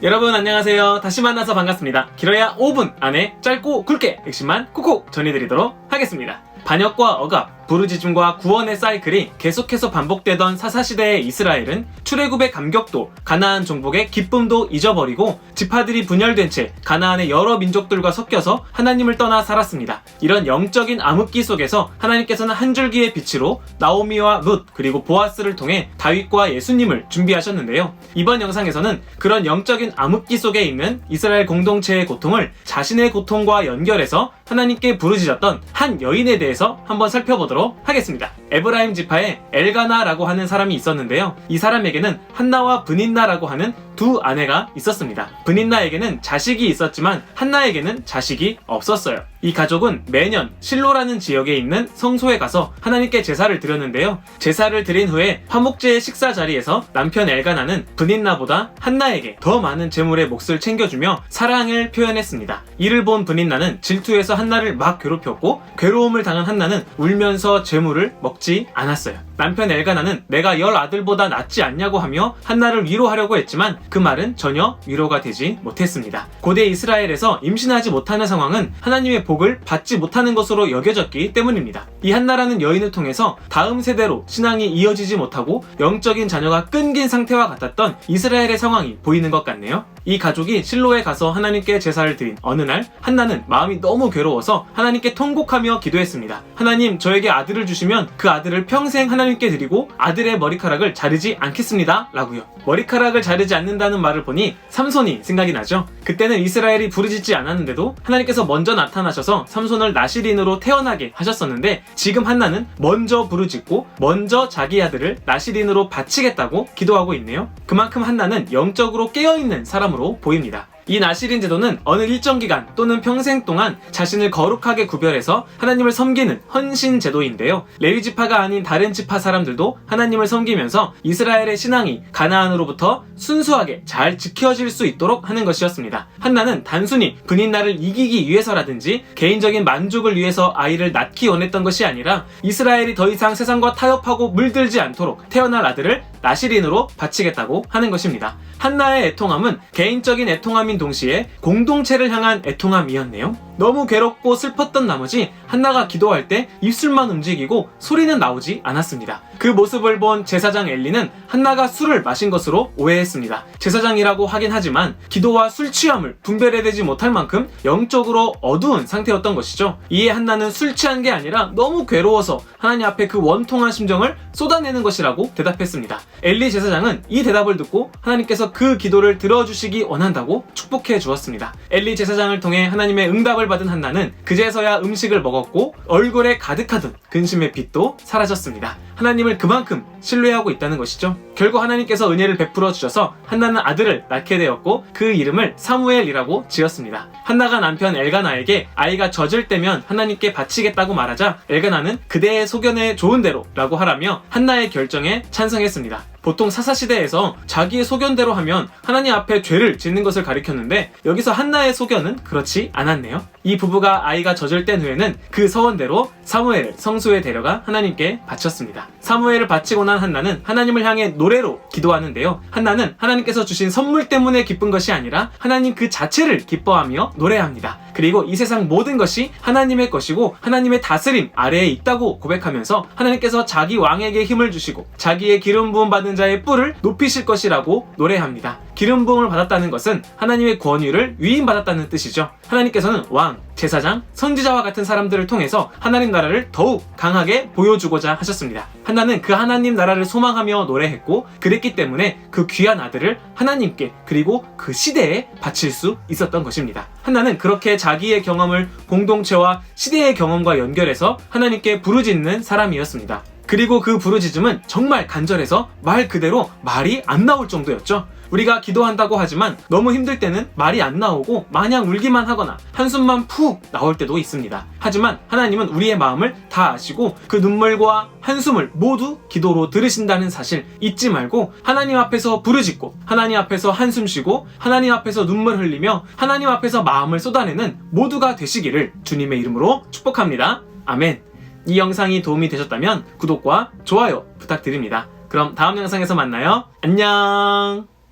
여러분 안녕하세요. 다시 만나서 반갑습니다. 길어야 5분 안에 짧고 굵게 핵심만 콕콕 전해드리도록 하겠습니다. 반역과 억압, 부르짖음과 구원의 사이클이 계속해서 반복되던 사사시대의 이스라엘은 출애굽의 감격도 가나안 정복의 기쁨도 잊어버리고 지파들이 분열된 채 가나안의 여러 민족들과 섞여서 하나님을 떠나 살았습니다. 이런 영적인 암흑기 속에서 하나님께서는 한 줄기의 빛으로 나오미와 룻 그리고 보아스를 통해 다윗과 예수님을 준비하셨는데요. 이번 영상에서는 그런 영적인 암흑기 속에 있는 이스라엘 공동체의 고통을 자신의 고통과 연결해서 하나님께 부르짖었던 한 여인에 대해서 한번 살펴보도록 하겠습니다. 에브라임 지파에 엘가나라고 하는 사람이 있었는데요. 이 사람에게는 한나와 브닌나라고 하는 두 아내가 있었습니다. 브닌나에게는 자식이 있었지만 한나에게는 자식이 없었어요. 이 가족은 매년 실로라는 지역에 있는 성소에 가서 하나님께 제사를 드렸는데요. 제사를 드린 후에 화목제의 식사 자리에서 남편 엘가나는 브닌나보다 한나에게 더 많은 재물의 몫을 챙겨주며 사랑을 표현했습니다. 이를 본 브닌나는 질투해서 한나를 막 괴롭혔고 괴로움을 당한 한나는 울면서 재물을 먹지 않았어요. 남편 엘가나는 내가 10아들보다 낫지 않냐고 하며 한나를 위로하려고 했지만 그 말은 전혀 위로가 되지 못했습니다. 고대 이스라엘에서 임신하지 못하는 상황은 하나님의 복을 받지 못하는 것으로 여겨졌기 때문입니다. 이 한나라는 여인을 통해서 다음 세대로 신앙이 이어지지 못하고 영적인 자녀가 끊긴 상태와 같았던 이스라엘의 상황이 보이는 것 같네요. 이 가족이 실로에 가서 하나님께 제사를 드린 어느 날 한나는 마음이 너무 괴로워서 하나님께 통곡하며 기도했습니다. 하나님, 저에게 아들을 주시면 그 아들을 평생 하나님께 드리고 아들의 머리카락을 자르지 않겠습니다 라고요. 머리카락을 자르지 않는다는 말을 보니 삼손이 생각이 나죠. 그때는 이스라엘이 부르짖지 않았는데도 하나님께서 먼저 나타나셔서 삼손을 나시린으로 태어나게 하셨었는데 지금 한나는 먼저 부르짖고 먼저 자기 아들을 나시린으로 바치겠다고 기도하고 있네요. 그만큼 한나는 영적으로 깨어있는 사람으로 보입니다. 이 나시린 제도는 어느 일정 기간 또는 평생 동안 자신을 거룩하게 구별해서 하나님을 섬기는 헌신 제도인데요. 레위 지파가 아닌 다른 지파 사람들도 하나님을 섬기면서 이스라엘의 신앙이 가나안으로부터 순수하게 잘 지켜질 수 있도록 하는 것이었습니다. 한나는 단순히 브닌나를 이기기 위해서라든지 개인적인 만족을 위해서 아이를 낳기 원했던 것이 아니라 이스라엘이 더 이상 세상과 타협하고 물들지 않도록 태어날 아들을 나시린으로 바치겠다고 하는 것입니다. 한나의 애통함은 개인적인 애통함인 동시에 공동체를 향한 애통함이었네요. 너무 괴롭고 슬펐던 나머지 한나가 기도할 때 입술만 움직이고 소리는 나오지 않았습니다. 그 모습을 본 제사장 엘리는 한나가 술을 마신 것으로 오해했습니다. 제사장이라고 하긴 하지만 기도와 술 취함을 분별해내지 못할 만큼 영적으로 어두운 상태였던 것이죠. 이에 한나는 술 취한 게 아니라 너무 괴로워서 하나님 앞에 그 원통한 심정을 쏟아내는 것이라고 대답했습니다. 엘리 제사장은 이 대답을 듣고 하나님께서 그 기도를 들어주시기 원한다고 축복해 주었습니다. 엘리 제사장을 통해 하나님의 응답을 받은 한나는 그제서야 음식을 먹었고 얼굴에 가득하던 근심의 빛도 사라졌습니다. 하나님을 그만큼 신뢰하고 있다는 것이죠. 결국 하나님께서 은혜를 베풀어 주셔서 한나는 아들을 낳게 되었고 그 이름을 사무엘이라고 지었습니다. 한나가 남편 엘가나에게 아이가 젖을 때면 하나님께 바치겠다고 말하자 엘가나는 그대의 소견에 좋은 대로 라고 하라며 한나의 결정에 찬성했습니다. 보통 사사시대에서 자기의 소견대로 하면 하나님 앞에 죄를 짓는 것을 가리켰는데 여기서 한나의 소견은 그렇지 않았네요. 이 부부가 아이가 젖을 뗀 후에는 그 서원대로 사무엘을 성소에 데려가 하나님께 바쳤습니다. 사무엘을 바치고 난 한나는 하나님을 향해 노래로 기도하는데요. 한나는 하나님께서 주신 선물 때문에 기쁜 것이 아니라 하나님 그 자체를 기뻐하며 노래합니다. 그리고 이 세상 모든 것이 하나님의 것이고 하나님의 다스림 아래에 있다고 고백하면서 하나님께서 자기 왕에게 힘을 주시고 자기의 기름 부음 받은 자의 뿔을 높이실 것이라고 노래합니다. 기름 부음을 받았다는 것은 하나님의 권위를 위임받았다는 뜻이죠. 하나님께서는 왕, 제사장, 선지자와 같은 사람들을 통해서 하나님 나라를 더욱 강하게 보여주고자 하셨습니다. 한나는 그 하나님 나라를 소망하며 노래했고 그랬기 때문에 그 귀한 아들을 하나님께 그리고 그 시대에 바칠 수 있었던 것입니다. 한나는 그렇게 자기의 경험을 공동체와 시대의 경험과 연결해서 하나님께 부르짖는 사람이었습니다. 그리고 그 부르짖음은 정말 간절해서 말 그대로 말이 안 나올 정도였죠. 우리가 기도한다고 하지만 너무 힘들 때는 말이 안 나오고 마냥 울기만 하거나 한숨만 푹 나올 때도 있습니다. 하지만 하나님은 우리의 마음을 다 아시고 그 눈물과 한숨을 모두 기도로 들으신다는 사실 잊지 말고 하나님 앞에서 부르짖고 하나님 앞에서 한숨 쉬고 하나님 앞에서 눈물 흘리며 하나님 앞에서 마음을 쏟아내는 모두가 되시기를 주님의 이름으로 축복합니다. 아멘. 이 영상이 도움이 되셨다면 구독과 좋아요 부탁드립니다. 그럼 다음 영상에서 만나요. 안녕.